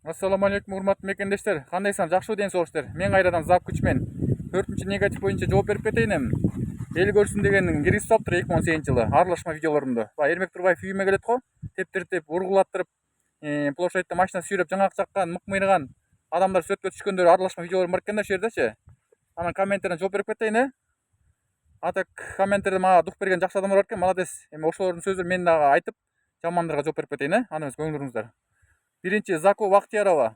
Assalamu alaikum урматтуу мекендештер. Кандайсыңар? Жакшыбы ден соолуштар? Мен кайрадан Зап күчмен 4 негатив боюнча жооп берип кетейин эми. Эл көрсүн деген киргизип салыптыр 2018 жылы аралашма видеолорумду. Эрмек Турбаев үйүмө келет го. Тептиртип, ургулаттырып, площадьта машина сүйрөп, жаңак жаккан, мык мыйрыган адамдар сүрөткө түшкөндөр аралашма видеолорум бар экен да, ошол жердечи. Анан комменттерине жооп берип кетейин. А так комменттерде мага дух берген жакшы адамдар бар экен, молодец. Эми ошолордун сөздөрүн мен дагы айтып, жамандарга жооп берип кетейин. Аны эмес, көңүл буруңуздар. Биринчи Зако Бактиярова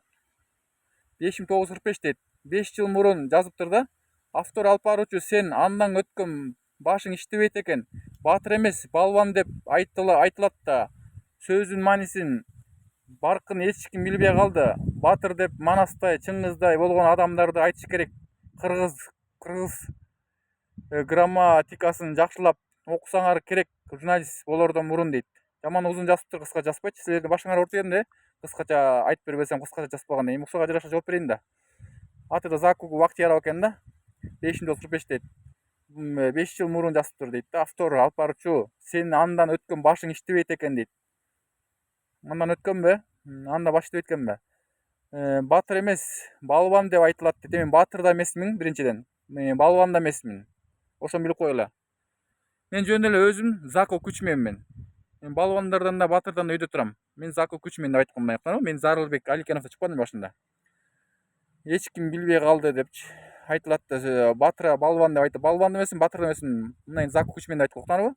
5945 дейт. 5 жыл мурун жазыптыр да. Автор алып баруучу сен андан өткөн башың иштебейт экен. Батыр эмес, балбан деп айтылат да. Сөзүн маанисин баркын эч ким билбей калды. Батыр деп Манастай, Чыңгыздай болгон адамдарды айтыш керек. Кыргыз грамматикасын жакшылап окусаңар керек журналист болордон мурун дейт. Жаман узун жазыптыр, кыска жазбайт. Силердин башыңар ооруп ийген да. Кыскача айтып бере берсем, кыскача жазбаганда эми ушуга жараша жооп берейин да. Аты да Закугу Бактияров экен да. 545 дейт. 5 жыл мурун жазыптыр дейт да. Автор алып баруучу сен андан өткөн башың иштебейт экен дейт. Андан өткөнбү? Анда баш иштебейт экенби? Батыр эмес, балбан деп айтылат дейт. Мен батыр да эмесмин биринчиден. Мен балбан да эмесмин. Ошону билип коелу. Мен жөн эле өзүм Зако Күчменмин. Мен балбандардан да батырдан да өйдө турам. Мен Зако Күчмен деп айткан баягы. Мен Зарылбек Аликеновдо чыкпадым башында. Эч ким билбей калды депчи айтылат да. Батыр балбан деп айтып, балбан эмесмин, батыр да эмесмин. Мындан Зако Күчмен деп айтып уктанабы?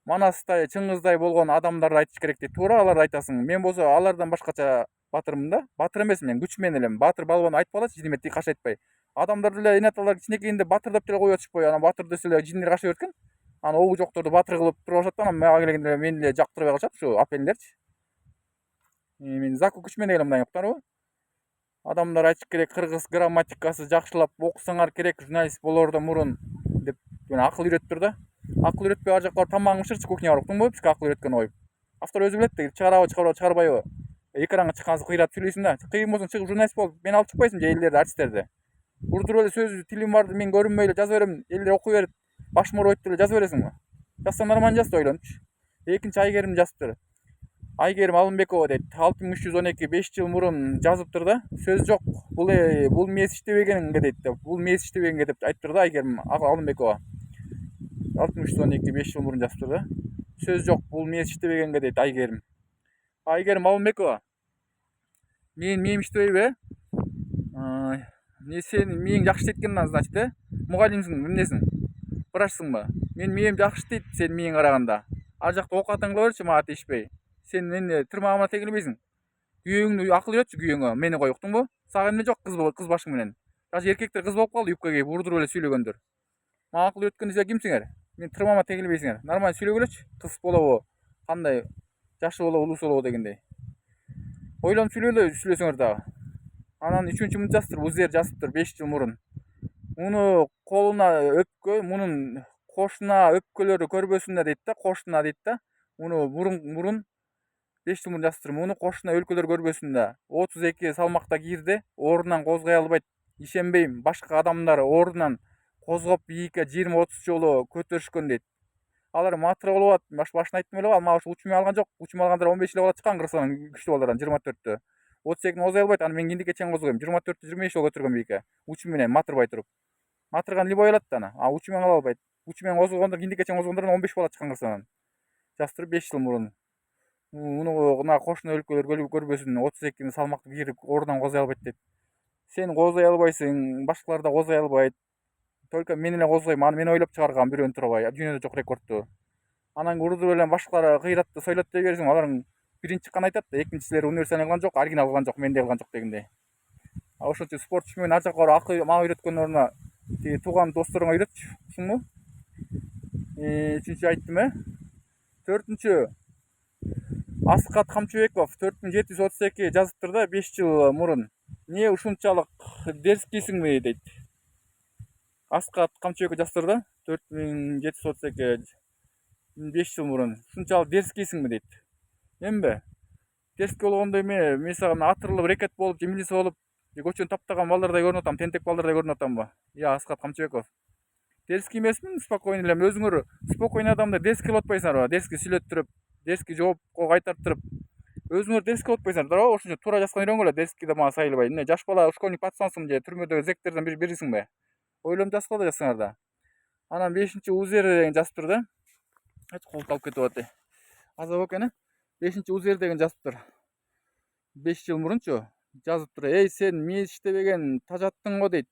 Манастай, Чыңгыздай болгон адамдарды айтыш керек дейт. Туура, аларды айтасың. Мен болсо алардан башкача батырмын да. Батыр эмесмин, мен Күчмен элем. Батыр балбан айтып калачы жиниметти каш айтпай. Адамдар деле инаталар кичинекейинде батыр деп деле коюп атышпайбы? Анан батыр десе эле жиндер каша берет экен. Анан обу жокторду батыр кылып туруп алышат да, анан мага келгенде мени деле жактырбай калышат ушу апелдерчи. Мен Зако Күчмен элем мындай уктанабы? Адамдар айтыш керек, кыргыз грамматикасы жакшылап окусаңар керек журналист болордон мурун деп акыл үйрөттүр да. Акыл үйрөтпөй ар жакка барып тамагың бышырчы кухняга барып, уктуңбу? Бизге акыл үйрөткөн коюп. Автор өзү билет да, чыгарабы, чыгарбайбы? Экранга чыккан кыйратып сүйлөйсүң да. Кыйын болсоң чыгып журналист бол. Мени алып чыкпайсың же элдерди, артисттерди. Урдуруп эле сөз тилим бар, мен көрүнбөй эле жаза берем, элдер окуй берет. Башым ооруйт деп эле жаза бересиңби? Жазсаң нормально жаз да ойлончу. Экинчи Айгерим жазыптыр. Айгерим Алымбекова дейт. 6312 5 жыл мурун жазыптыр да. Сөз жок. Бул мес иштебегенге дейт. Бул мес иштебегенге деп айтыптыр да Айгерим Алымбекова. 6312 5 жыл мурун жазыптыр да. Сөз жок. Бул мес иштебегенге дейт Айгерим. Айгерим Алымбекова. Менин миым иштебейби? Сенин миң жакшы дейт экен, значит, мугалимсиң, эмнесиң? Врачсыңбы? Менин миым жакшы дейт сенин миңе караганда. Ар жакта окуатың кыла берчи, мага тийишпей. Сен мени тырмагыма тегилбейсиң. Күйөөңдү акыл үйрөтчү, күйөөңө. Мени кой, уктуңбу? Сага эмне жок кыз башың менен. Даже эркектер кыз болуп калды, юбка кийип, урдуруп эле сүйлөгөндөр. Мага акыл үйрөткөн силер кимсиңер? Мени тырмагыма тегилбейсиңер. Нормально сүйлөгүлөчү. Кыз болобу? Кандай? Жашы болобу, улуу болобу дегендей. Ойлонуп сүйлөсөңөр дагы. Анан 3-чү мынча жазыптыр, Узер жазыптыр 5 жыл мурун. Муну колуна өпкө, мунун кошуна өпкөлөрү көрбөсүн дейт да, кошуна дейт да. Муну мурун 5 жыл мурун жазыптыр. Муну кошуна өлкөлөр көрбөсүн да. 32 салмакта кирди, ордунан козгой албайт. Ишенбейм, башка адамдар ордунан козгоп бийикке 20-30 жолу көтөрүшкөн дейт. Алар матыр болуп атат. Башын айттым эле го, ал мага ушу учуме алган жок. Учуме алгандар 15 эле бала чыккан Кыргызстандан күчтүү балдардан 24тө. 32-ни козгой албайт, аны мен киндикке чейин козгойм. 24тө 25 жолу көтөргөн бийикке. Учум менен матырбай туруп. Матырган любой алат да аны. Учумен ала албайт. Учумен козгогондор, киндикке чейин козгогондордон 15 бала чыккан Кыргызстандан. Жазыптыр 5 жыл мурун. Муну кошуна өлкөлөр көрбөсүн, 32 салмакты кирип ордунан козгой албайт дейт. Сен козгой албайсың, башкалар да козгой албайт. Только мен эле козгойм, аны мен ойлоп чыгаргам бирөөнү турбай, дүйнөдө жок рекордту. Анан урдуруп эле башкалар кыйратты, сойлот дей берсең, аларың биринчи чыккан айтат да, экинчилери универсал кылган жок, оригинал кылган жок, менде кылган жок дегендей. Ошон үчүн спортчу менен ар жакка барып мага үйрөткөн ордуна тиги тууган досторуңа үйрөтчү, ушуңбу? 3-чү айттым, 4-чү Аскат Камчыбеков 4732 жазыптыр да 5 жыл мурун. Не ушунчалык дерзкийсиңби дейт. Аскат Камчыбеков жазыптыр да 4732 5 жыл мурун. Ушунчалык дерзкийсиңби дейт. Эмби? Дерзкий болгондо эме, мен сага атырылып рекет болуп, милиция болуп, көчөнү таптаган балдардай көрүнүп атам, тентек балдардай көрүнүп атамбы? Аскат Камчыбеков. Дерзкий эмесмин, спокойный элем. Өзүңөр спокойный адамды дерзкий кылып атпайсыңарбы? Дерзкий сүйлөттүрүп, дерзкий жоопко кайтартырып, өзүңөр дерске отпойсуңар туурабы? Ошончо туура жазган үйрөнгүлө, дерскиде мага сайылбай. Эмне жаш бала школьник пацансың же түрмөдөгү зектерден бирисиңби? Ойлонуп жазгыла да жазсаңар да. Анан 5-чи УЗР деген жазыптыр да. Колду алып кетип атты. Аза экен. 5-чи УЗР деген жазыптыр. 5 жыл мурунчу жазыптыр. Эй, сен мээс иштебеген тажаттың го дейт.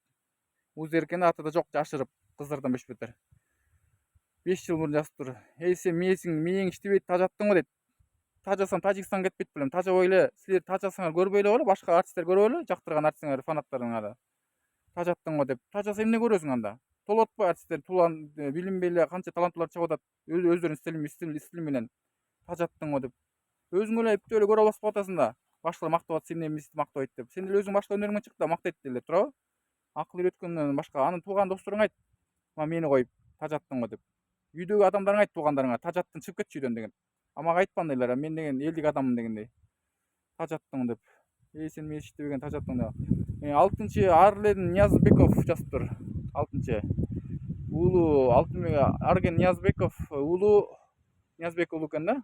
УЗР экен, аты да жок, жашырып кыздардан бешбетер. 5 жыл мурун жазыптыр. Эй, сен мээң иштебейт, тажаттың го дейт. Тажасам Тажикстанга кетпейт белем. Тажабай эле, силер тажасаңар көрбөй эле боло, башка артисттер көрөп эле, жактырган артистиңер, фанаттарыңар. Тажаттың го деп. Тажаса эмне көрөсүң анда? Толуп атпайбы артисттер, билинбей эле канча таланттуулар чыгып атат. Өздөрүнүн стили менен. Тажаттың го деп. Өзүң эле эптеп эле көрө басып атасың да. Башкалар мактап атат, сен эмне мактабайт деп. Сен эле өзүң башка өнөрүңөн чык да мактайт деле, туурабы? Акыл үйрөткөндөн башка. Анын тууган досторуңа айт. Мени коюп, тажаттың го деп. Үйдөгү адамдарыңа айт, туугандарыңа, тажаттың чыгып кетчи үйдөн деген. Мага айтпаңдайлар, мен деген элдик адаммын дегендей. Тажаттың деп. Эй, сен мээс иштебеген тажаттың деп. 6-чы Арлен Ниязбеков жазыптыр. 6-чы. Улуу Арген Ниязбеков, улуу Ниязбек улуу экен да.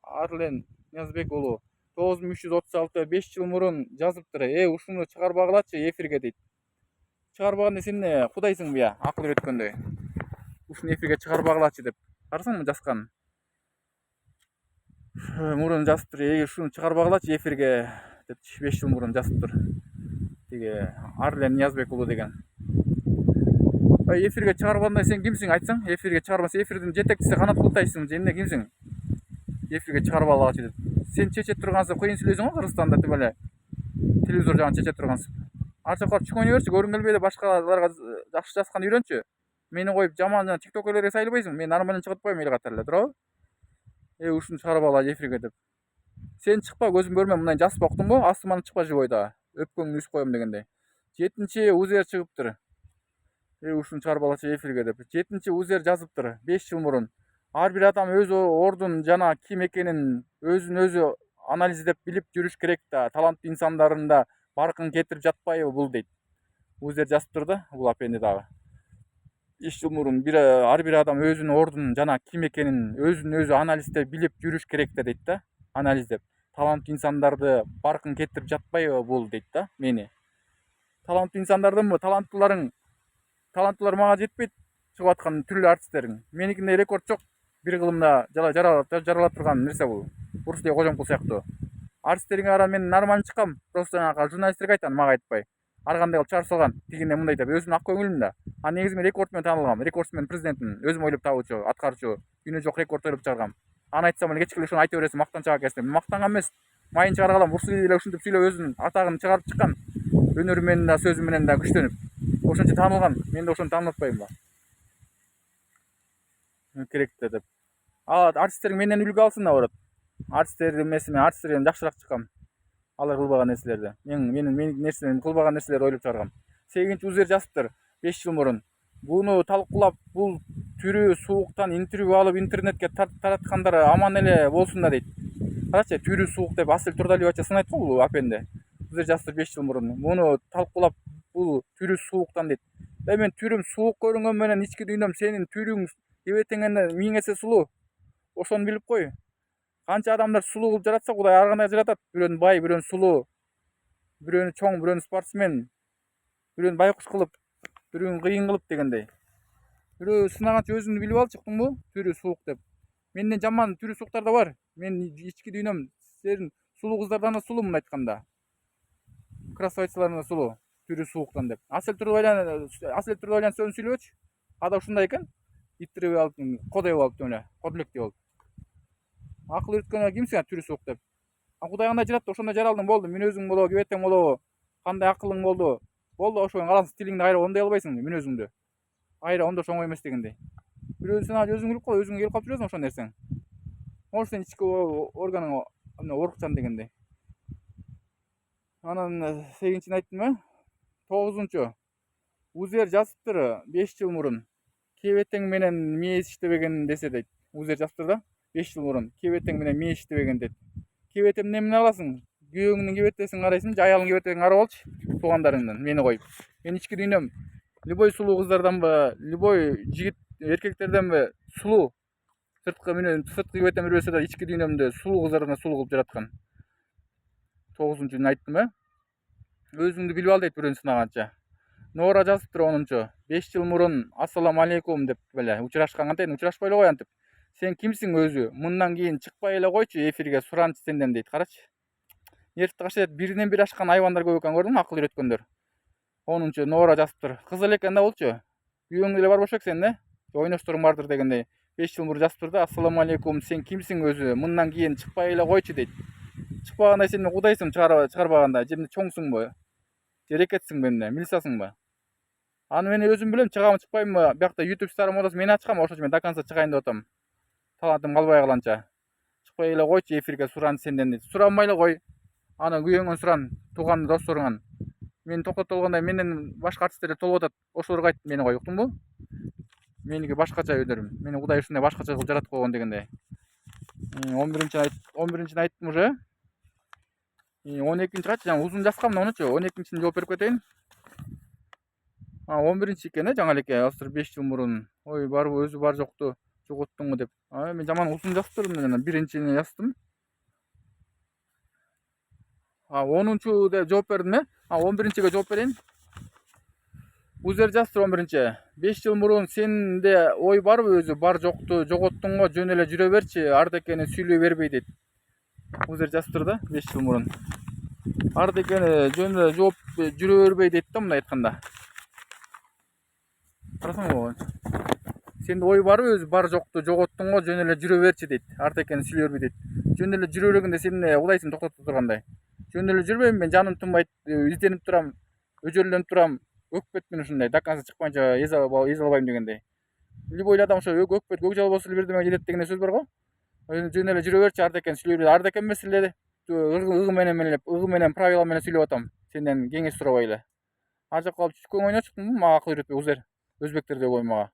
Арлен Ниязбек улуу 9336 5 жыл мурун жазыптыр. Ушуну чыгарбагылачы эфирге дейт. Чыгарбаганда сен эмне кудайсыңбы я? Акыл үйрөткөндөй. Ушуну эфирге чыгарбагылачы деп. Карасаңбы жазган? Мурун жазыптыр. Ушуну чыгарбагылачы эфирге деп 5 жыл мурун жазыптыр. Тиги Арлен Ниязбек улуу деген. Эфирге чыгарбаганда сен кимсиң айтсаң? Эфирге чыгарбаса, эфирдин жетекчиси Канат Култайсың же эмне, кимсиң? Эфирге чыгарбагылачы деп. Сен чечет тургансың, кыйын сүйлөйсүң го Кыргызстанда, тим эле телевизор жагын чечет тургансың. Ар жака чүгөн берчи, көргүң келбей эле башкаларга жакшы жазган үйрөнчү. Мени коюп жаман тиктокерлерге сайылбайсың. Мен нормально чыгып атпайбы эл катары эле, туурабы? Ушуну чыгарбагыла эфирге деп. Сен чыкпа, көзүм көрмөй, мындай жазып октуңбу? Астыман чыкпа живойда. Өпкөңдү үз коем дегендей. 7-чи УЗР чыгыптыр. Ушуну чыгарбагылачы эфирге деп. 7-чи УЗР жазыптыр. 5 жыл мурун. Ар бир адам өз ордун жана ким экенин өзүн өзү анализдеп билип жүрүш керек да. Таланттуу инсандарында баркын кетирип жатпайбы бул дейт. УЗР жазыптыр да, бул апенди дагы. 5 жыл мурун ар бир адам өзүнүн ордун жана ким экенин өзүн өзү анализдеп билип жүрүш керек да дейт да. Анализдеп. Таланттуу инсандарды баркын кетирип жатпайбы бул дейт да, мени. Таланттуу инсандардынбы, таланттуулар мага жетпейт, чыгып аткан түрлүү артисттериң. Меникинде рекорд жок. Бир кылымда жаралап турган нерсе бул. Урустей Кожомкул сыяктуу. Артисттериңе карап мен нормально чыккам. Просто журналисттерге айтам, мага айтпай. Ар кандай кылып чыгарып салган, тигине мындай деп өзүнүн ак көңүлүм да. Негизи мен рекорд менен таанылгам. Рекордсмен президентмин. Өзүм ойлоп табуучу, аткаруучу, күнү жок рекорд ойлоп чыгаргам. Аны айтсам эле кечке эле ошону айта бересиң, мактанчак экенсиң. Мен мактанган эмес. Майын чыгаргалам. Урсулий эле ушинтип сүйлөп өзүнүн атагын чыгарып чыккан. Өнөрү менен да, сөзү менен да күчтөнүп. Ошончо таанылган. Мен да ошону таанып атпайбымбы? Керек да деп. Артисттериң менден үлгү алсын наоборот. Артисттердин эмесимен, артисттерден жакшыраак чыккам. Алар кылбаган нерселерди. Менин нерселерди кылбаган нерселерди ойлоп чыгаргам. 8-чи УЗР жазыптыр 5 жыл мурун. Буну талкуулап, бул түрү сууктан интервью алып интернетке тараткандар аман эле болсун да дейт. Карачы, түрү суук деп Асель Турдалиевача сынайт го бул апенди. УЗР жазыптыр 5 жыл мурун. Муну талкуулап, бул түрү сууктан дейт. Мен түрүм суук көрүнгөн менен ички дүйнөм сенин түрүң эбетеңден 1000 эсе сулуу. Ошону билип кой. Канча адамдар сулуу кылып жаратса, Кудай ар кандай жаратат. Бирөөнү бай, бирөөнү сулуу, бирөөнү чоң, бирөөнү спортсмен, бирөөнү байкуш кылып, бирөөнү кыйын кылып дегендей. Бирөө сынаганча өзүңдү билип алчы, уктуңбу? Түрү суук деп. Менден жаман түрү сууктар да бар. Мен ички дүйнөм сен сулуу кыздардан да сулуумун айтканда. Красавицалардан да сулуу, түрү сууктан деп. Асель Турдалиян сөзүн сүйлөбөчү. Ада ушундай экен. Иттирип алып, кодоюп алып эле, кодулектеп алып. Акыл үйрөткөнгө кимсиң түрү суук деп. Кудай кандай жаратты, ошондой жаралдың болду. Мүнөзүң болобу, кебетең болобу, кандай акылың болду. Болду, ошого каласың, стилиңди кайра оңдой албайсыңбы, мүнөзүңдү. Кайра оңдош оңой эмес дегендей. Бирөөдү сен өзүң билип кал, өзүңө келип калып жүрөсүң ошол нерсең. Может сен ички органың оорукчан дегендей. Анан 8-чини айттымбы? 9-чу. УЗР жазыптыр 5 жыл мурун. Кебетең менен мээс иштебеген десе дейт. УЗР жазыптыр да 5 жыл мурун. Кебетең менен мээс иштебеген дейт. Кебете эмне аласың? Күйөөңдүн кебетесин карайсың, же аялыңдын кебетесин карап алчы, туугандарыңдын, мени коюп. Мен ички дүйнөм любой сулуу кыздарданбы, любой жигит эркектерденби сулуу. Сырткы кебетем бербесе да ички дүйнөмдө сулуу кыздардан сулуу кылып жараткан. 9-күнү айттым өзүңдү билип ал дейт бирөөнү сынаганча. Нора жазыптыр 10-чу. 5 жыл мурун ассаламу алейкум деп беле учурашкан, кантайын учурашпай эле кой антип. Сен кимсиң өзү? Мындан кийин чыкпай эле койчу эфирге, суранчы сенден дейт. Карачы. Нервти качат, биринен бири ашкан айбандар көп экен, көрдүңбү? Акыл үйрөткөндөр. 10-чу Нора жазыптыр. Кыз эле экен да болчу. Күйөөң деле бар болчу сен, ойношторуң бардыр дегендей. 5 жыл мурун жазыптыр да, ассаламу алейкум, сен кимсиң өзү? Мындан кийин чыкпай эле койчу дейт. Чыкпагандай сен кудайсың, чыгарбаганда. Же чоңсуңбу? Жерекетсиңби эмне? Милисасыңбы? Аны мен өзүм билем, чыгамы чыкпайбымбы? Биякта YouTube старым одасы мен ачкам, ошон үчүн мен до конца чыгайын деп атам. Талантым калбай каланча. Чыкпай эле койчу эфирге, суранчы сенден дейт. Суранбай эле кой. Аны күйөөңөн суран, тууган досторуңан. Мен токтотуп алганда менден башка артисттер толуп атат. Ошолорго айт мени кой, уктуңбу? Меники башкача өнөрүм. Мени Кудай ушундай башкача кылып жаратып койгон дегендей. 11-чини айттым уже. 12-нчи качы, жана узун жазгам монучу. 12-нчини жооп берип кетейин. 11-нчи экен жаңы элеке, азыр 5 жыл мурун. Ой, барбы өзү бар жокту жоготтуңбу деп. Мен жаман узун жазыптырмын, жана биринчини жаздым. 10-чу деп жооп бердим, 11-нчиге жооп берейин. Узер жазыптыр 11-нчи. 5 жыл мурун сенде ой барбы өзү, бар жокту жоготтуң го, жөн эле жүрө берчи, Ардекени сүйлөй бербей дейт. Узер жазыптыр да 5 жыл мурун. Ардекени жөн эле жооп жүрө бербей дейт да, мындай айтканда. Карасаңбы? Сенде ой барбы өзү, бар жокту жоготтуң го, жөн эле жүрө берчи дейт. Ардекени сүйлөй бербей дейт. Жөн эле жүрө бергенде сен кудайсың токтотуп тургандай. Жөн эле жүрбөйм мен, жаным тынбайт, изденип турам, өжөрлөнүп турам. Өкпөтмүн ушундай, до конца чыкпайынча эзе албайм дегендей. Любой эле адам ошо өкпөт, көкжал болсо эле бирдеме келет деген сөз бар го. Жөн эле жүрө берчи, Ардекен сүйлөй берет. Ардекен эмес эле ыгы менен правила менен сүйлөп атам. Сенден кеңеш сурабай эле. Ар жакка алып чүчкөң ойноп чыктыңбы? Мага акыл үйрөтпөй узер. Өзбектердеги ой мага.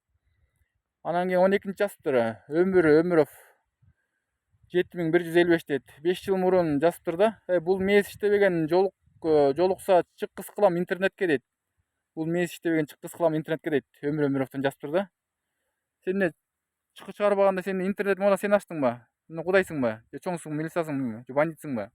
Анан кийин 12-нчи жазыптыр. Өмүров 7155 дейт. 5 жыл мурун жазыптыр да. Бул мээс иштебеген жолукса чыккыс кылам интернетке дейт. Бул мээс иштебеген чыккыс кылам интернетке дейт. Өмүровдон жазыптыр да. Сен чыгарбаганда сен интернет мода сен ачтыңбы? Кудайсыңбы? Же чоңсуңбу, милисасыңбы? Же бандитсыңбы?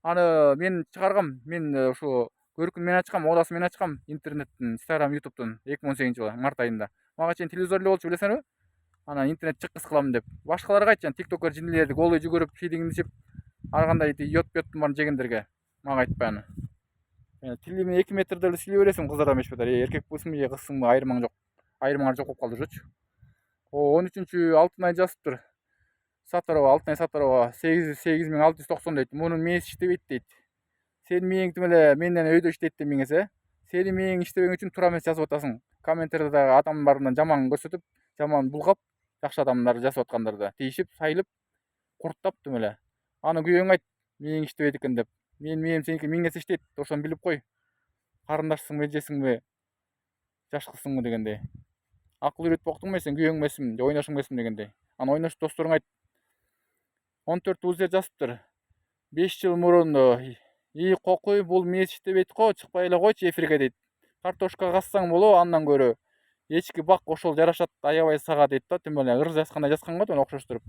Аны мен чыгаргам. Мен ушу көркүн мен ачкам, одасы мен ачкам интернеттин, Instagram, YouTube'тун 2018-жылы март айында. Мага чейин телевизор эле болчу, билесиңерби? Анан интернет чыккыс кылам деп. Башкаларга айтчан, TikToker жиндилерди голый жүгүрүп, фидиңди ичип, ар кандай йот-беттин баарын жегендерге. Мага айтпай аны. Тили менен 2 метрде эле сүйлөй бересиң, кыздардан эчпедер. Эркек болсуңбу же кызсыңбы, айырмаң жок. Айырмаңар жок болуп калды ушучу. 13-чү Алтынай жазыптыр. Алтынай Сатарова 8690 дейт. Мунун мээси иштебейт дейт. Сен мээң тим эле менден өйдө иштейт деп меңесе. Сенин мээң иштебеген үчүн туура эмес жазып атасың. Комменттерде дагы адамдардын жаман көрсөтүп, жаман булгап, жакшы адамдарды жазып аткандарды тийишип, сайылып, курттап тим эле. Аны күйөөңө айт, мээң иштебейт экен деп. Менин мээм сеники миңнесе иштейт, ошону билип кой. Карындашсыңбы, эжесиңби, жаш кызсыңбы дегендей. Акыл үйрөтүп октуңбу сен, күйөөң эмесмин, же ойношуң эмесмин дегендей. Аны ойнош досторуңа айт. 14 узер жазыптыр. 5 жыл мурун кокуй, бул мээс иштебейт го, чыкпай эле койчу эфирге дейт. Картошка кассаң болобу андан көрө. Эчки бак ошол жарашат, аябай сага дейт да, тим эле ыр жазгандай жазган го, окшоштуруп.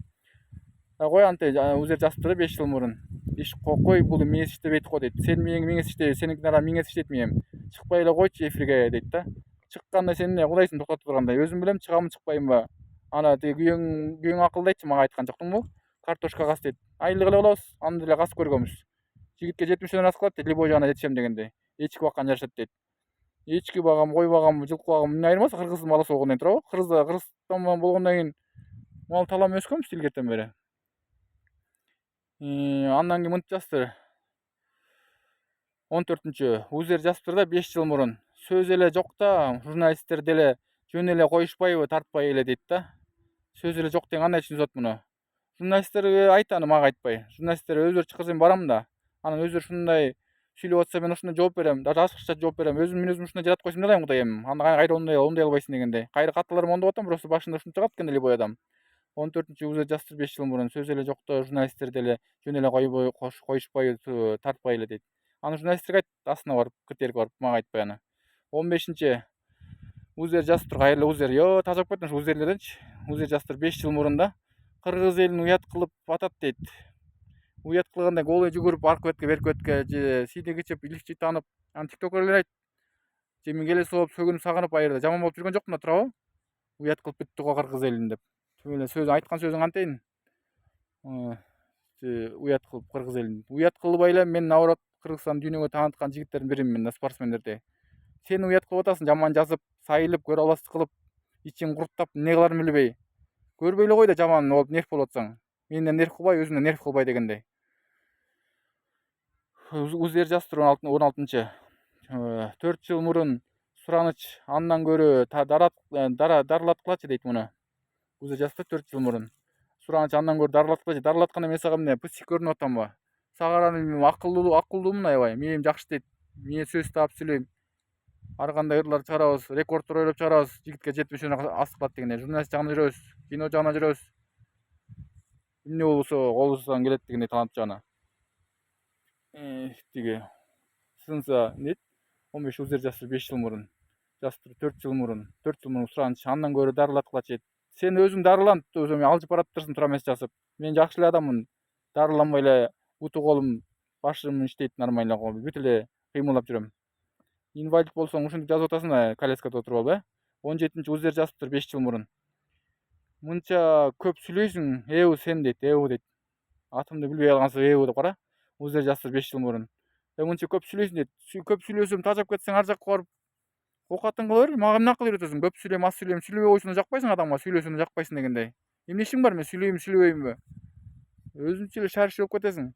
Кой антей узер жазыптыр 5 жыл мурун. Иш кокуй, бул мээс иштебейт го дейт. Сен мээңес иштейт, сеники дагы миңес иштейт мээм. Чыкпай эле койчу эфирге дейт да. Чыкканда сен кудайсың токтотуп тургандай. Өзүм билем чыгамы чыкпайбымбы. Ана тиги күйөөң акылдайтчы, мага айткан жоктуңбу? Картошка кас дейт. Айлык эле болобуз, аны деле касып көргөнбүз. Жигитке 70 раз кылат дейт, любой жагына жетишем дегендей. Эчки баккан жарышат дейт. Эчки багам, кой багам, жылкы багам эмне айырмасы? Кыргыздын баласы болгондон кийин туурабы? Кыргызстан болгондон кийин мал талап өскөнбүз илгертен бери. Андан кийин мынтип жазыптыр. 14-чү узер жазыптыр да 5 жыл мурун. Сөз эле жок да, журналисттер деле жөн эле коюшпайбы, тартпай эле дейт да. Сөз эле жок деген кандай түшүнүп атат муну? Журналисттерге айт, аны мага айтпай. Журналисттер өздөрү чакырса мен барам да. Анан өздөрү ушундай сүйлөп атса мен ушундай жооп берем, даже ачыкча жооп берем. Өзүм ушундай жараткан койсом эмне кылайын кудайым? Аны кайра ондай албайсың дегендей. Кайра катталарым оңдоп атам, просто башында ушинтип калат экен любой адам. 14-чү узер жазыптыр 5 жыл мурун. Сөз эле жокто, журналисттер деле жөн эле коюшпайбы, тартпай эле дейт. Аны журналисттерге айт, астына барып, критерийге барып, мага айтпай аны. 15-нчи узер жазыптыр, кайрылуу узер. Таза болуп кеттим ушу узерлерденчи. Узер жазыптыр 5 жыл мурун да. Кыргыз элин уят кылып атат дейт. уят кылганда голый жүгүрүп аркы бетке берки бетке же сийдек ичип иликчи таанып анан тиктокерлер айтт же мен келе болуп сөгүнүп сагынып аерде жаман болуп жүргөн жокмун да туурабы уят кылып бүттү го кыргыз элин деп тим эле сөз айткан сөзүң кантейин уят кылып кыргыз элин уят кылбай эле мен наоборот Кыргызстан дүйнөгө тааныткан жигиттердин биримин да спортсмендерде сен уят кылып атасың жаман жазып сайылып көрө албастык кылып ичин куруттап эмне кыларын билбей көрбөй эле кой да жаман болуп нерв болуп атсаң менден нерв кылбай өзүңдөн нерв кылбай дегендей УЗР жастыр 16-16 4 жыл мурун сураныч андан көрө дарылаткылачы дейт муну УЗР жастыр 4 жыл мурун сураныч андан көрө дарылаткылачы дарылатканда мен сага эмне пысчик көрүнүп атамбы сага акылдуумун аябай мээм жакшы дейт мен сөз таап сүйлөйм ар кандай ырлар чыгарабыз рекорддор ойлоп чыгарабыз жигитке жетип ошону астыкталат дегендей журналист жагына жүрөбүз кино жагына жүрөбүз эмне болсо колубуздан келет дегендей талант жагына тиги сынса эмне дейт 15 УЗР жастыр 5 жыл мурун жастыр 4 жыл мурун сураныч андан көрө дарылаткылачы дейт сен өзүң дарылан алжып баратыптырсың туура эмес жазып мен жакшы эле адаммын дарыланбай эле уту колум башым иштейт нормально бүт эле кыймылдап жүрөм инвалид болсоң ушинтип жазып атасың да коляскада отуруп алып 17 УЗР жазыптыр 5 жыл мурун мынча көп сүйлөйсүң сен дейт дейт атымды билбей калгансың деп кара УЗР жазыптыр 5 жыл мурун мынча көп сүйлөйсүң дейт көп сүйлөсөм тажап кетсең ар жакка барып оокатың кыла бер мага эмне акыл үйрөтөсүң көп сүйлөйм аз сүйлөйм сүйлөбөй койсоң жакпайсың адамга сүйлөсөң да жакпайсың дегендей эмне ишиң бар мен сүйлөймүн сүйлөбөймүнбү өзүңчө эле шаршый болуп кетесиң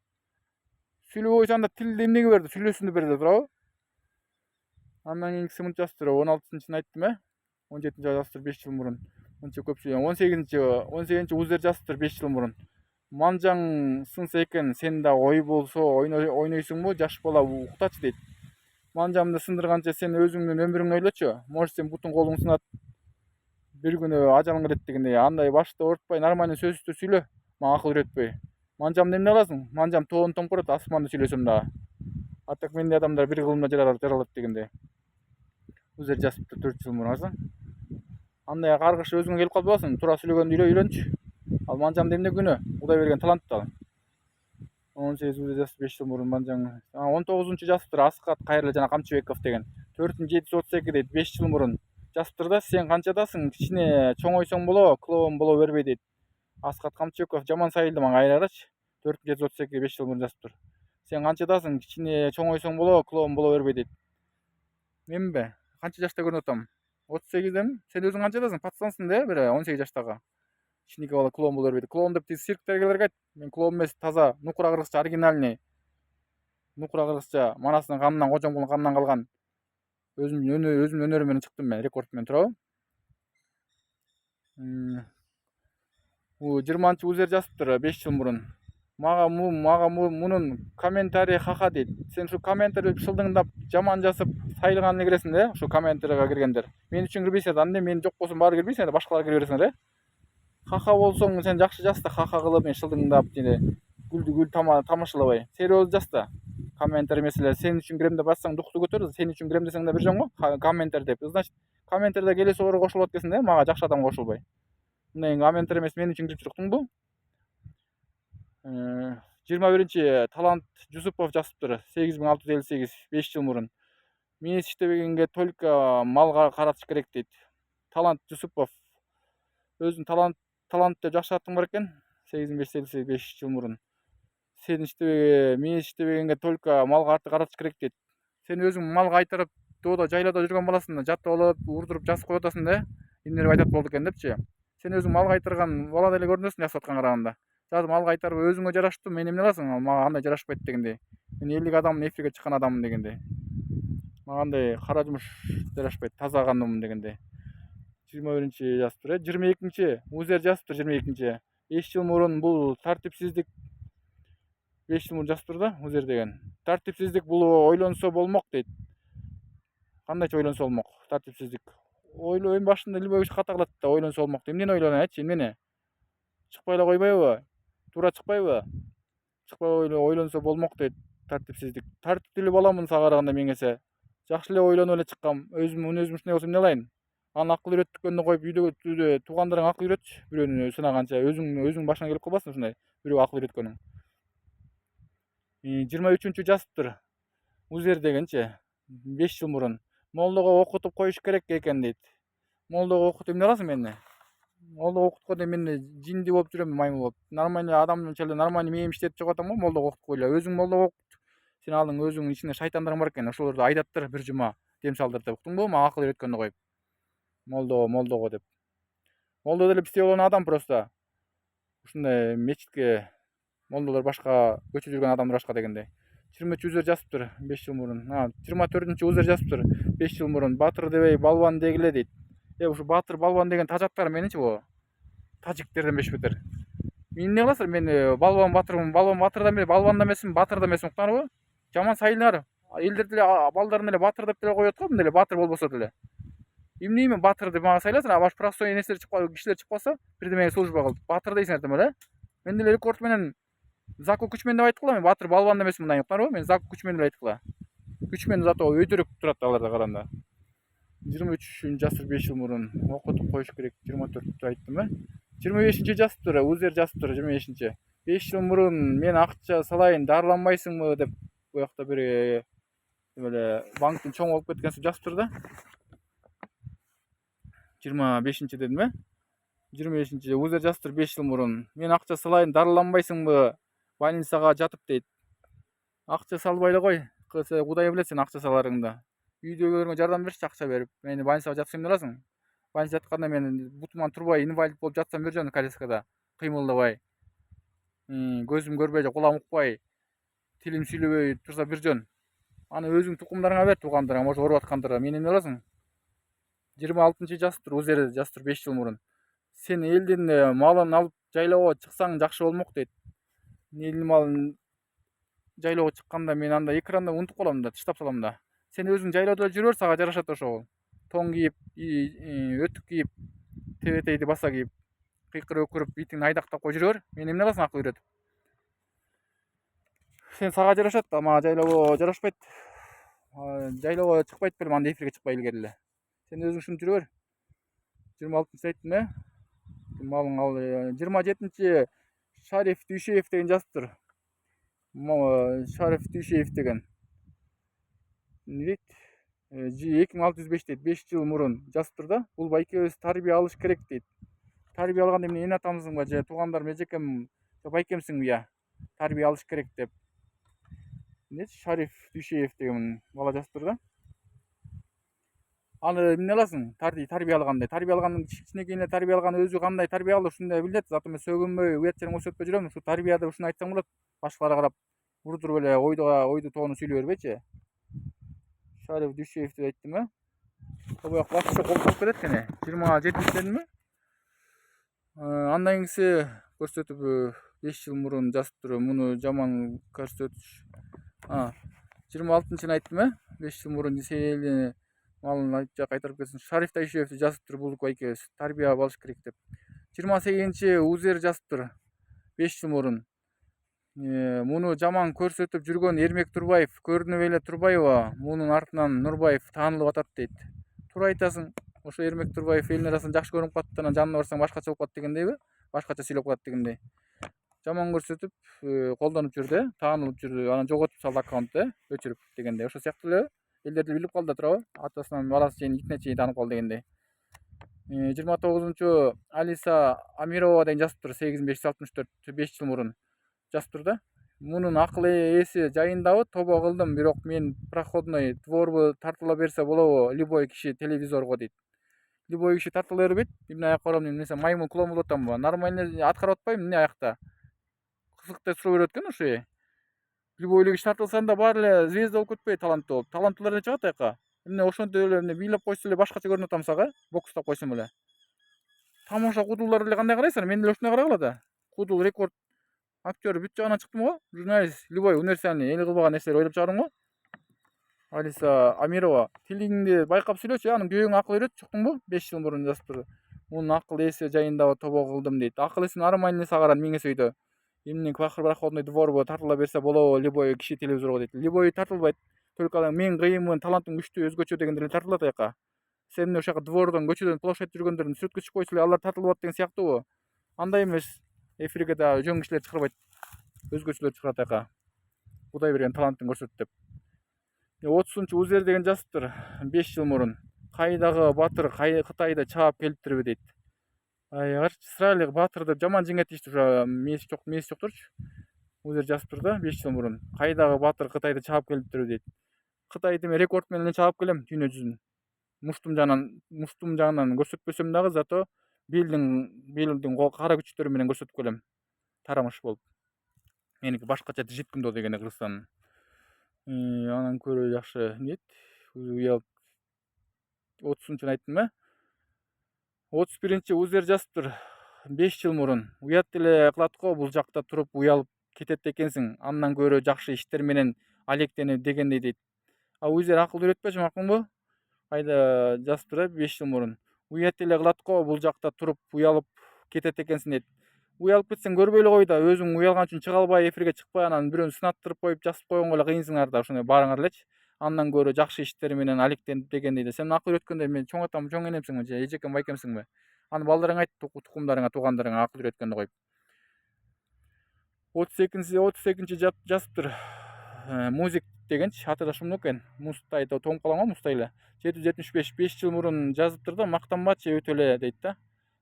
сүйлөбөй койсоң анда тилди эмнеге берди сүйлөсүн берди туурабы андан кийинкиси мынча жазыптыр 16-сын айттым 17 жазыптыр 5 жыл мурун мынча көп сүйлөйм 18 УЗР жазыптыр 5 жыл мурун манжаң сынса экен сен да ой болсо ойнойсуңбу жаш бала уктачы дейт манжамды сындырганча сен өзүңдүн өмүрүңдү ойлочу может сен бутуң колуң сынат бир күнү ажалың келет дегендей андай башты оорутпай нормальный сөздү сүйлө мага акыл үйрөтпөй манжамды эмне кыласың манжам тоонун томкорот асманды сүйлөсөм дагы а так мендей адамдар бир кылымда жаралат дегендей УЗР жазыптыр 4 жыл мурун карасаң андай каргыш өзүңө келип калбай атасың туура сүйлөгөндү үйрөнчү ал манжамда эмне күнөө кудай берген талант ал 18 УЗР жазыптыр 5 жыл мурун манжаң 19 жазыптыр Аскат Кайырлы жана Камчыбеков деген 4-732 дейт 5 жыл мурун жазыптыр да сен канчадасың кичине чоңойсоң болобу клоун боло бербей дейт Аскат Камчыбеков жаман сайылды мага кайрарачы 4-732 5 жыл мурун жазыптыр сен канчадасың кичине чоңойсоң болобу клоун боло бербей дейт менби канча жашта көрүнүп атам 38демин сен өзүң канчадасың пацансың да бир 18 жаштагы кичинекей бала клоун боло бербейт клоун деп тиги цирктегилерге айт мен клоун эмес таза нукура кыргызча оригинальный нукура кыргызча манасынын канынан кожомкулдун канынан калган өзүмдүн өнөрүм менен чыктым мен рекорд менен туурабы 20 УЗР жазыптыр 5 жыл мурун мага мунун комментарий ха дейт сен ушу комментарий шылдыңдап жаман жазып сайылганы эле киресиң да ушу комментарийге киргендер мен үчүн кирбейсиңер да анда мен жок болсом баары кирбейсиңер да башкалар кире бересиңер ха болсоң сен жакшы жаз да ха кылып мен шылдыңдап гүл тамашалабай серьезно жаз да комментарий эмес эле сен үчүн кирем деп атсаң дукту көтөр сен үчүн кирем десең да бир жөн го комментарий деп значит комментарийде келесі оор кошулат экенсиң да мага жакшы адам кошулбай мындай комментарий эмес мен үчүн кирип чыктыңбы 21 талант Жусупов жазыптыр 8658 5 жыл мурун мээс иштебегенге только малга каратыш керек дейт талант Жусупов өзүнүн талант деп жакшы атың бар экен 8555 жыл мурун сен мээс иштебегенге только малга каратыш керек дейт сен өзүң мал кайтарып тоодо жайлоодо жүргөн баласың да жатып алып урдуруп жазып коюп атасың да эмнелер айтат болду экен депчи сен өзүң мал кайтарган бала деле көрүнөсүң жазып атканга караганда жазып мал кайтарып өзүңө жараштуу мен эмне кыласың ал мага андай жарашпайт дегендей мен элдик адаммын эфирге чыккан адаммын дегендей мага андай кара жумуш жарашпайт таза кандуумун дегендей 21 жазыптыр 22 УЗР жазыптыр 22 5 жыл мурун бул тартипсиздик 5 жыл мурун жазыптыр да УЗР деген тартипсиздик бул ойлонсо болмок дейт кандайча ойлонсо болмок тартипсиздик ойлойм башында любой ката кылат да ойлонсо болмок эмнени ойлонойн айтчы эмнени чыкпай эле койбойбу туура чыкпайбы ойлонсо болмок дейт тартипсиздик тартиптүү баламын сага караганда меңесе жакшы эле ойлонуп эле чыккам өзүм ушундай болсо эмне кылайын анын акыл үйрөттүккөнүнө коюп үйдө туугандарыңа акыл үйрөтчү бирөөнү сынаганча өзүң башыңа келип калбасын ушундай бирөөгө акыл үйрөткөнүң 23 жасыптыр. Узер дегенчи 5 жыл мурун молдого окутуп коюш керек экен дейт. Молдого окутуп эмне кыласың мени? Молдого окутканда мен жинди болуп жүрөм, маймыл болуп. Нормальный адамча эле нормальный мээм иштетип чыгып атам го молдого окутуп койгула. Өзүң молдого окут. Сен алың өзүңдүн ичиңде шайтандарың бар экен. Ошолорду айдаттыр бир жума дем салдыр деп. Уктуңбу? Мага акыл үйрөткөндү коюп. Молдого деп. Молдо деле бизде болгон адам просто. Ушундай мечитке молдолор башка көчүп жүргөн адамдар башка дегендей. 23 узер жазыптыр 5 жыл мурун. 24 узер жазыптыр 5 жыл мурун. Батыр дебей балбан дегиле дейт. Ушу батыр балбан деген тажаттар меничи бу? Тажиктерден бешбетер. Мен эмне кыласыздар? Мен балбан батырмын. Балбан батырдан бери балбан да эмесмин, батыр да эмесмин. Уктаңарбы? Жаман сайылыңар. Элдер деле балдарын эле батыр деп деле коет го, мындай эле батыр болбосо деле. Эмне мен батыр деп мага сайлайсыңар? Баш простой нерселер чыгып кишилер чыгып калса, бирдемеге служба кыл. Батыр дейсиңер да эле. Мен деле рекорд менен Заку күчмен деп айткыла. Мен батыр балбан да эмесмин, мындай уктаңарбы? Мен Заку күчмен деп айткыла. Күчмен зато өйдөрөк турат аларда караганда. 23 жасыр 5 жыл мурун окутуп коюш керек. 24 айттым э? 25 жасыптыр, узер жасыптыр 25. 5 жыл мурун мен акча салайын, дарыланбайсыңбы деп буякта бир эле банктын чоң болуп кеткен соң жазыптыр да. 25 дедим э? 25 узер жазыптыр 5 жыл мурун. Мен акча салайын, дарыланбайсыңбы? Больницага жатып дейт. Акча салбай эле кой. Кудай билет сен акча саларыңды. Үйдөгүлөрүңө жардам беришчи акча берип. Мени больницага жатсам эмне кыласың? Больницага жатканда мен бутуман турбай, инвалид болуп жатсам бир жөн коляскада, кыймылдабай. Көзүм көрбөй же кулагым укпай, тилим сүйлөбөй турса бир жөн. Аны өзүң тукумдарыңа бер, туугандарыңа, может ооруп аткандарга. Мен эмне кыласың? 26 жасыптыр, узер жазыптыр 5 жыл мурун. Сен элдин малын алып жайлоого чыксаң жакшы болмок дейт. Элдин малын жайлоого чыкканда мен анда экранда унутуп калам да, таштап салам да. Сен өзүң жайлоодо жүрө бер, сага жарашат ошол. Тоң кийип, өтүк кийип, тебетейди баса кийип, кыйкырып өкүрүп, итиңди айдактап кой жүрө бер. Мен эмне кыласың акыл үйрөтүп? Сен сага жарашат, мага жайлоого жарашпайт. Жайлоого чыкпайт белем, анда эфирге чыкпай илгери эле. Сен өзүң ушинтип жүрө бер. 26 айттым э? Малың ал 27 Шариф Дүйшеев деген жазыптыр. Шариф Дүйшеев деген. Не дейт? 2605 дейт. 5 жыл мурун жазыптыр да. Бул байкебиз тарбия алыш керек дейт. Тарбия алганда эмне, эне атамсыңбы же туугандарым, эжекем, байкемсиңби я? Тарбия алыш керек деп. Шариф Дүйшеев деген бала жазыптыр да. Аны эмне кыласың? Тарбия алгандай. Тарбия алгандын кичинекейине тарбия алган өзү кандай тарбия алуу ушундай билет. Зато мен сөгүнбөй, уят жерин көрсөтпөй жүрөм. Ушу тарбия деп ушуну айтсаң болот. Башкаларга карап урдуруп эле ойду тоону сүйлөй бербейчи. Шариф Дүйшеев деп айттым э? Буяк башчы колтуп кетет экен. 27 дедимби? Андан кийинкиси көрсөтүп 5 жыл мурун жазыптыр. Муну жаман көрсөтүш. 26-ны айттым э? 5 жыл мурун сен малын кайтарып кетсин. Шариф Дүйшеев жазыптыр, бул байкебиз тарбия алыш керек деп. 28 узер жазыптыр 5 жыл мурун. Муну жаман көрсөтүп жүргөн Эрмек Турбаев, көрүнүп эле Турбаева, мунун артынан Нурбаев таанылып атат дейт. Туура айтасың. Ошо Эрмек Турбаев элдин арасында жакшы көрүнүп калат, анан жанына барсаң башкача болуп калат дегендейби? Башкача сүйлөп калат дегендей. Жаман көрсөтүп, колдонуп жүрдү, таанылып жүрдү, анан жоготуп салды аккаунтты, өчүрүп дегендей. Ошо сыяктуу эле элдерди билип калды да туурабы? Атасынан баласы чейин итине чейин таанып калды дегендей. 29 Алиса Амирова деген жазыптыр 8564 5 жыл мурун жазыптыр да. Мунун акыл ээси жайындабы? Тобо кылдым, бирок мен проходной дворбу тартыла берсе болобу? Любой киши телевизорго дейт. Любой киши тартыла бербейт. Эмне аякка барам, эмне маймыл клоун болуп атамбы? Нормально аткарып атпайбы эмне аякта? Кызык суроо берет экен ошо. Любой киши тартылсаң да баары эле звезда болуп кетпейби, таланттуу болуп. Таланттуулар эле чыгат аякка. Эмне ошентип эле эмне бийлеп койсо эле башкача көрүнүп атам сага, бокстап койсом эле. Тамаша кудулдар эле кандай карайсыңар? Мен деле ушундай карагыла да. Кудул рекорд актер бүт жагынан чыктым го. Журналист, любой универсальный, эл кылбаган нерселер ойлоп чыгардым го. Алиса Амирова, тилиңди байкап сүйлөчү, анын күйөөңө акыл үйрөт, чуктуңбу? 5 жыл мурун жазыптыр. Мунун акыл ээси жайындабы тобо кылдым дейт. Акыл ээси нормальный сагаран миңе сөйдө. Эмне проходной дворбу тартыла берсе болобу? Любой киши телевизорго дейт. Любой тартылбайт. Только мен кыйынмын, талантым күчтүү, өзгөчө дегендер эле тартылат аякка. Сен эмне ошояка двордон, көчөдөн площадь жүргөндөрдүн сүрөткө чыгып койсо эле алар тартылып атат деген сыяктуубу? Андай эмес. Эфирге да жөн кишилер чыгарбайт. Өзгөчөлөр чыгарат аякка. Кудай берген талантын көрсөт деп. 30 Узер деген жазыптыр 5 жыл мурун. Кайдагы батыр Кытайды чаап келиптирби дейт. Карчы Исраиль батырды жаман жеңет дейт, ушу мээси жоктурчу. Узер жазыптыр да 5 жыл мурун. Кайдагы батыр Кытайды чаап келиптирби дейт. Кытайды мен рекорд менен чаап келем дүйнө жүзүн. Муштум жагынан көрсөтпөсөм дагы, зато белдин кара күчтөрү менен көрсөтүп келем. Тарамыш болуп. Меники башкача жетким да дегенде Кыргызстан. Анан көрө жакшы нет. Уялып 30-чун айттым э? 31 Узер жазыптыр 5 жыл мурун. Уят эле кылат го, бул жакта туруп уялып кетет экенсиң. Андан көрө жакшы иштер менен алектенип дегендей дейт. Узер акыл үйрөтпөчү макулбу? Кайда жазыптыр 5 жыл мурун. Уят эле кылат го, бул жакта туруп уялып кетет экенсиң дейт. Уялып кетсең көрбөй эле кой да, өзүң уялган үчүн чыга албай, эфирге чыкпай, анан бирөөнү сынаттырып коюп, жазып койгонго эле кыйынсыңар да, ошондой барыңар элечи. Андан көрө жакшы иштери менен алектенип дегендей да. Сен акыл үйрөткөндө мен чоң атам, чоң энемсиңби же эжекем, байкемсиңби? Аны балдарыңа айт, тукумдарыңа, туугандарыңа акыл үйрөткөндө коюп. 32 жазыптыр Музик дегенчи, аты да шумдуу экен. Мустай да тоңуп калам го, Мустай эле. 775 5 жыл мурун жазыптыр да, мактанбачы өтө эле дейт да.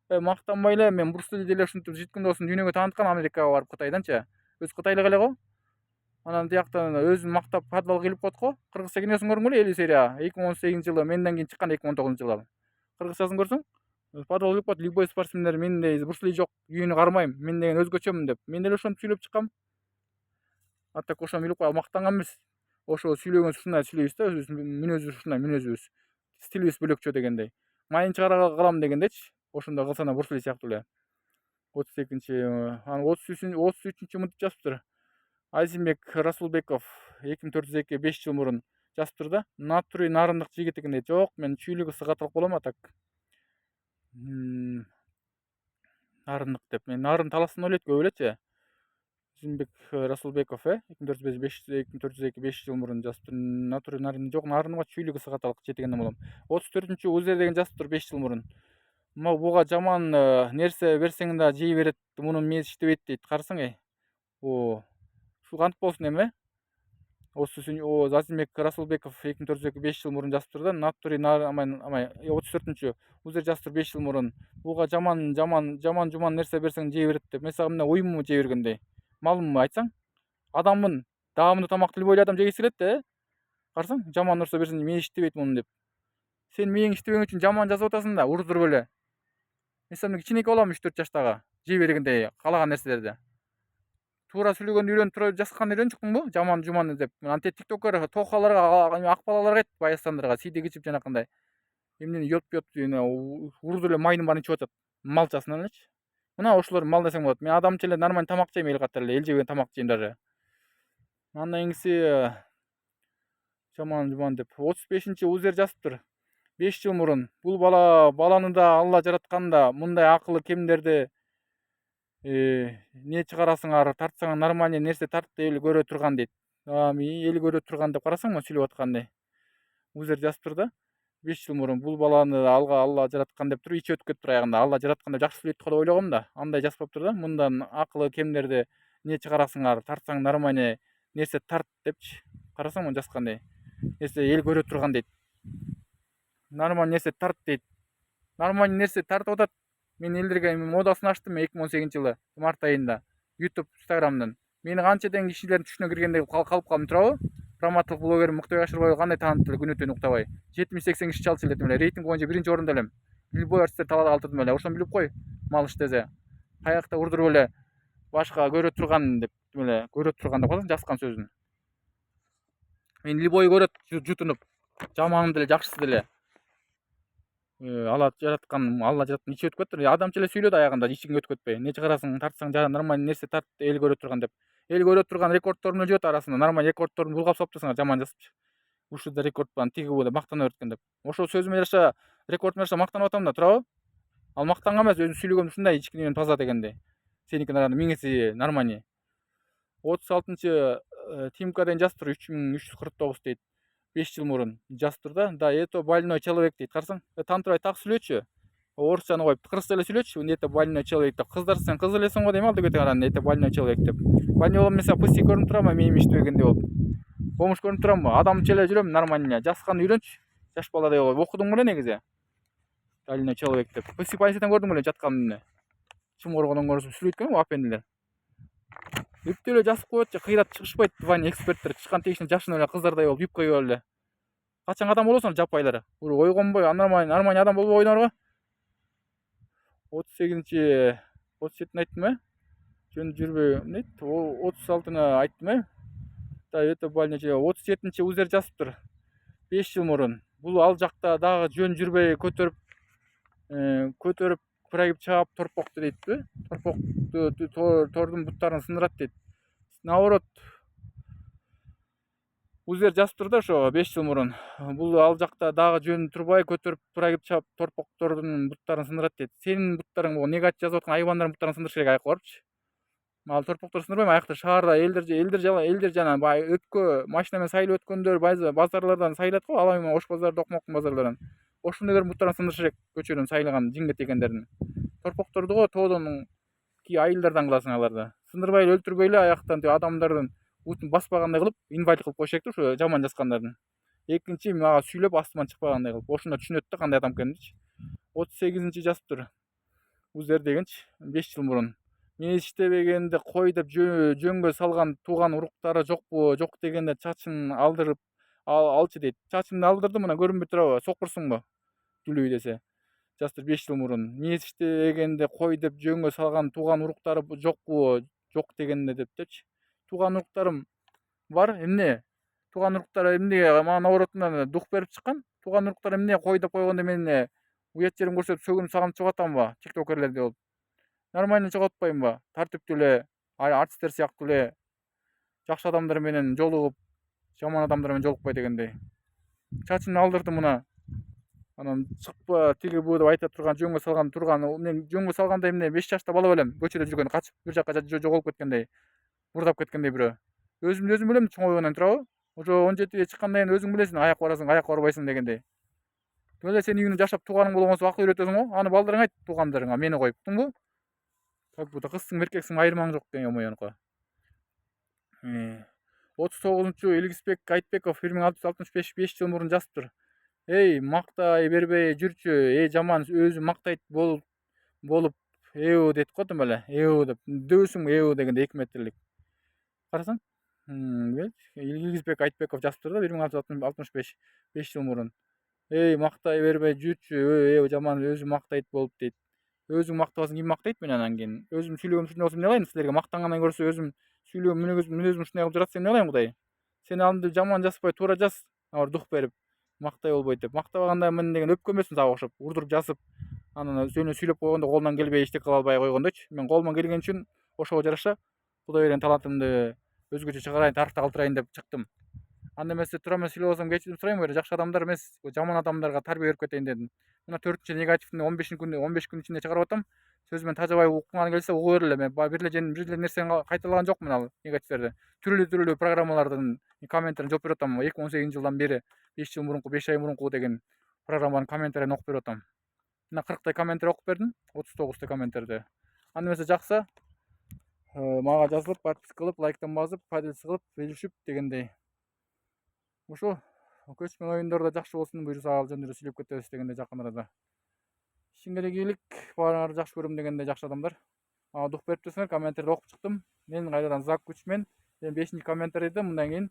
Мактанбай эле, мен Брусли деле ушинтип жеткиндосун дүйнөгө тааныткан, Америкага барып Кытайданчы. Өзү кытайлык эле го. Анан тияктан өзүн мактап подвалга келип коет го. Кыргызча киносун көрдүңбү эле, 50 серия. 2018 жылы, менден кийин чыккан 2019 жылы. Кыргызчасын көрсөң, подвалга келип коет, любой спортсмендер мендей Брусли жок, күйүүнү кармайм, мен деген өзгөчөмүн деп. Мен деле ошентип сүйлөп чыккам. А так ошо билип кой, мактанган эмес. Ошо сүйлөгөн ушундай сүйлөйбүз да, мүнөзүбүз ушундай, мүнөзүбүз. Стилибиз бөлөкчө дегендей. Майын чыгара калам дегендейчи. Ошондой кылсаң да Брусли сыяктуу эле. 32-нчи, анан 33-нчү мынтип жазыптыр. Азимбек Расулбеков 2402 5 жыл мурун жазыптыр да. Натури нарындык жигит экен дейт. Жок, мен чүйлүгү сыгатылык болом, а так. Нарындык деп. Мен нарын таласын ойлойт көп элечи. Азимбек Расулбеков 2402 5 жыл мурун жазыптыр. Натури нарындык жок, нарынга чүйлүгү сыгатылык жетегенден болом. 34-нчү Узер деген жазыптыр 5 жыл мурун. Буга жаман нерсе берсең да жей берет, мунун мээси иштебейт дейт. Карасаң, ушу кантип болсун эми? Азимбек Расулбеков 2402 5 жыл мурун жазыптыр да. Натури 34-нчү Узер жазыптыр 5 жыл мурун. Буга жаман нерсе берсең жей берет деп. Мен сага мына уюмму жей бергендей? Малыммы айтсаң? Адаммын. Даамдуу тамакты любой адам жегиси келет да. Карасаң, жаман нерсе берсең мээси иштебейт мунун деп. Сен мээң иштебегени үчүн жаман жазып атасың да, уруздуруп эле. Мен кичинекей балам 3-4 жаштагы, жей бергендей каалаган нерселерди. Туура сүйлөгөндү үйрөнүп туруп жазган үйрөнчүкмүнбу? Жаман деп. Анте тиктокер токаларга, ак балаларга айт, баястандарга, сийдек ичип жанакындай. Эмнени йот уруп эле майдын баарын ичип атат. Малчасынан элечи. Мына ошолор мал десең болот. Мен адамча эле нормальный тамак жейм, эл катары эле, эл жебеген тамак жейм даже. Андан кийинкиси жаман деп. 35-нчи Узер жазыптыр 5 жыл мурун. Бул баланы да Алла жараткан да, мындай акылы кемдерди не чыгарасыңар, тартсаң нормальный нерсе тарт, эл көрө турган дейт. Эл көрө турган деп карасаңбы сүйлөп аткандай. Узер жазыптыр да 5 жыл мурун. Бул баланы Алла жараткан деп туруп, ичи өтүп кетиптир аягында. Алла жараткан деп жакшы сүйлөйт го деп ойлогом да. Андай жазып коюптур да. Мындан акылы кемдерди не чыгарасыңар, тартсаң нормальный нерсе тарт депчи. Карасаң жазгандай. Нерсе эл көрө турган дейт. Нормальный нерсе тарт дейт. Нормальный нерсе тартып атат. Мен элдерге модасын ачтым 2018 жылы март айында. YouTube, Instagram'дан. Мени канчадан кишилердин түшүнө киргендей калып калдым турабы? Проматлык блогер Муктабек Ашырбаев кандай таанып эле күн өтөн уктабай. 70-80 киши чалчу элетим эле. Рейтинг боюнча 1-нчи орунда элем. Любой артистер талаада калтырдым эле. Ошону билип кой. Мал иштесе. Каякта урдуруп эле башка көрө турган деп эле, көрө турган деп коесуң жазган сөзүн. Мен любой көрөт жутунуп. Жаманы деле, жакшысы деле. Алла жараткан ичи өтүп кетти. Адамча эле сүйлөдү аягында, ичиң өтүп кетпей. Не чыгарасың, тартсаң нормальный нерсе тарт, эл көрө турган деп. Эл көрө турган рекордторун жибет арасында. Нормальный рекордторун булгап салыптырсыңар, жаман жазыпчы. Ушул да рекорд бар, тиги бу деп мактана берген деп. Ошол сөзүмө жараша, рекордума жараша мактанып атам да, турабы? Ал мактанган эмес, өзүм сүйлөгөм ушундай ичкинен таза дегендей. Сеники миңеси нормальный. 36-нчы Тимка деген жазыптыр 3349 дейт. 5 жыл мурун жазыптыр да. Да, это больной человек дейт. Карасаң, таанытпай так сүйлөчү. орысчаны коюп кыргызча эле сүйлөчү. Это больной человек деп. Кыздар сен кыз элесиң го дейм ал дегете каран. Это больной человек деп. Больной болом эмес, пыси көрүнүп турабы мээми иштебегендей болуп. Помощь көрүнүп турабы? Адамча эле жүрөм нормально. Жаскан үйрөнчү. Жаш баладай болуп. Окудуң беле негизи. Больной человек деп. Пыси больницадан көрдүң беле жатканын. Чым коргондон көрсүп сүйлөйт экен го апендилер. Үптү эле жазып коет, кыйрат чыгышпайт. Ваня эксперттер чыккан тегишинен жашын эле кыздардай болуп, юбка кийип эле. Качан адам болосуңар жаппайлар. Ойгонбой, нормально адам болбойнарбы? 38-нчи 37-ни айттым э? Жөн жүрбөй эмнейт? 36-ны айттым э? Это больной 37-нчи УЗР жазыптыр. 5 жыл мурун. Бул ал жакта дагы жөн жүрбөй көтөрүп курайып чаап торпокту дейтпи? Торпокту тордун буттарын сындырат дейт. Наоборот, УЗР жазыптыр да ошо 5 жыл мурун. Бул ал жакта дагы жөн турбай көтөрүп курайып чаап торпоктордун буттарын сындырат дейт. Сенин буттарың могу негатив жазып аткан айбандардын буттарын сындырыш керек аякка барыпчы. Ал торпоктор сындырбайм, аякта шаарда элдер жана баягы машина менен сайылып өткөндөр базарлардан сайылат го, ал эми Ош базары, Токмоктун базарларынан. Ошондойлордун буттарын сындырыш керек, көчөдөн сайылган жиңге тегендердин. Торпокторду го тоодон айылдардан кыласың аларды. Сындырбай эле өлтүрбөй эле аяктан адамдардын бутун баспагандай кылып, инвалид кылып коюш керек да ошо жаман жазгандардын. Экинчи мага сүйлөп астыман чыкпагандай кылып. Ошондо түшүнөт да кандай адам экенинчи. 38-нчи жазыптыр. УЗР дегенчи 5 жыл мурун. Мен иштебегенди кой деп жөнгө салган тууган уруктары жокпу? Жок дегенде чачын алдырып алчы дейт. Чачымды алдырдым, мына көрүнбөй турабы? Сокурсуңбу? Дүлүй десе. Жазыптыр 5 жыл мурун. Мен иштебегенди кой деп жөнгө салган тууган уруктары жокпу? Жок дегенде дептичи. Тууган уруктарым бар. Эмне? Тууган уруктар эмнеге мага наоборотунан дух берип чыккан? Тууган уруктар эмне кой деп койгондо мен уят жерин көрсөтүп сөгүнүп сагынып чогулатамбы? Тиктокерлердей болуп. Нормально жоготпоймбу? Тартиптүү эле, артисттер сыяктуу эле жакшы адамдар менен жолугуп, жаман адамдар менен жолукпай дегендей. Чачымды алдырдым мына. Анан чыкпа тиги бу деп айта турган жөнгө салган мен жөнгө салганда эмне 5 жашта бала белем, көчөдө жүргөн, качып бир жакка жоголуп кеткендей, бурдап кеткендей бирөө. Өзүм билем чоңойгондон турабы? Ошо 17ге чыккандан кийин өзүң билесиң, аяк барасың, аяк барбайсың дегендей. Эле сен үйүңдө жашап тууганың болгонсо акыл үйрөтөсүң го. Аны балдарыңа айт, туугандарыңа, мени коюп, уктуңбу? Как будто кызсың, эркексиң, айырмаң жок экен, омойонко. 39-нчу Илгизбек Айтбеков 1665 5 жыл мурун жазыптыр. Эй, мактай бербей жүрчү, жаман өзү мактайт болуп эу дейт го тим эле. Эу деп. Дөбөсүң эу дегенде 2 метрлик. Карасаң? Илгизбек Айтбеков жазыптыр да 1665 5 жыл мурун. Эй, мактай бербей жүрчү, жаман өзү мактайт болуп дейт. Өзүң мактабасың, ким мактайт мени анан кийин? Өзүм сүйлөгөнүм ушундай болсо эмне кылайын? Силерге мактангандан көрсө өзүм сүйлөгөн мүнөзүм ушундай кылып жатса эмне кылайын Кудай? Сен аны жаман жазбай, туура жаз. Дух берип, мактай болбойт деп. Мактабаганда мен деген өпкө эмесмин сага окшоп, урдуруп жазып, анан жөнү сүйлөп койгондо колунан келбей эчтеке кыла албай койгондойчу. Мен колуман келген үчүн ошого жараша Кудай берген талантымды өзгөчө чыгарайын, тарыхта калтырайын деп чыктым. Анда эмесе тура мен сүйлөп алсам кечирим сурайм, жакшы адамдар эмес, жаман адамдарга тарбия берип кетейин дедим. Мына 4-нчү негативни 15 күн ичинде чыгарып атам. Сөзү менен тажабай уккуңар келсе угу бер эле. Мен бир эле нерсени кайталаган жокмун ал негативтерди. Түрлүү программалардын комменттерин жооп берип атам. 2018-жылдан бери 5 жыл мурунку, 5 ай мурунку деген программанын комменттерин окуп берип атам. Мына 40 комменттер окуп бердим, 39 комменттерди. Анда эмесе жакса, мага жазылып, подписка кылып, лайктан басып, поделиться кылып, бөлүшүп дегендей. Ошо көчмөн оюндордо жакшы болсун, буюрса ал жөнүндө сүйлөп кетебиз дегендей жакын арада. Ишиңерге ийгилик, баарыңарды жакшы көрөм дегендей жакшы адамдар. Мага дух берип турсуңар, комменттерди окуп чыктым. Мен кайрадан зак күчмен 5-нчи комменттерди мындан кийин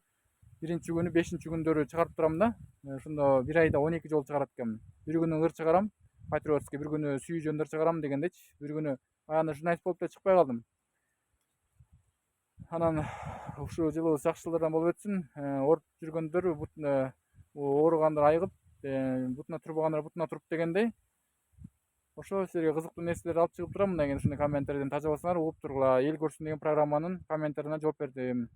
1-күнү, 5 күндөрү чыгарып турам да. Ошондо бир айда 12 жолу чыгарат экенмин. Бир күнү ыр чыгарам, патриотский, бир күнү сүйүү жөндөр чыгарам дегендейчи. Бир күнү аны журналист болуп да чыкпай калдым. Анан ушул жылыбыз жакшы жылдардан болуп өтсүн. Ооруп жүргөндөр, ооругандар айыгып, бутуна турбагандар бутуна туруп дегендей. Ошо силерге кызыктуу нерселерди алып чыгып турам. Мындан кийин ушундай комменттерден тажабасаңар, угуп тургула. Эл көрсүн деген программанын комменттерине жооп бердим.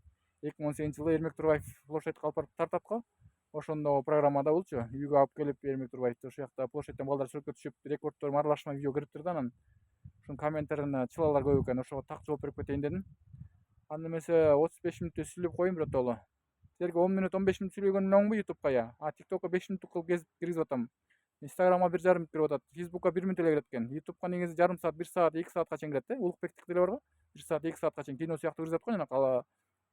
2018-жылы Эрмек Турбаев площадька алып барып тартат го. Ошондо программада болчу. Үйгө алып келип Эрмек Турбаевди ошол жакта площадьтен балдар сүрөткө түсүп, рекорддорум аралашма видео кириптир да анан. Ушунун комменттерине чылалар көп экен. Ошого так жооп берип кетейин дедим. Анда эмесе 35 мүнөттө сүйлөп коеюн биротоло. Силерге 10 мүнөт 15 мүнөт сүйлөгөнүм оңбу ютубка я? TikTokко 5 мүнөттүк кылып киргизип атам. Instagram'a 1,5 кирип атат. Facebook'a 1 мүнөт эле кирет экен. YouTube'га негизи жарым саат, 1 саат, 2 саатка чейин кирет да. Улукбектики деле бар го. 1 саат, 2 саатка чейин кино сыяктуу көрсөтөт го жана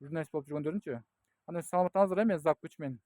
журналист болуп жүргөндөрүнчү. Анда саламаттаңыздар, мен Зак Күчмен.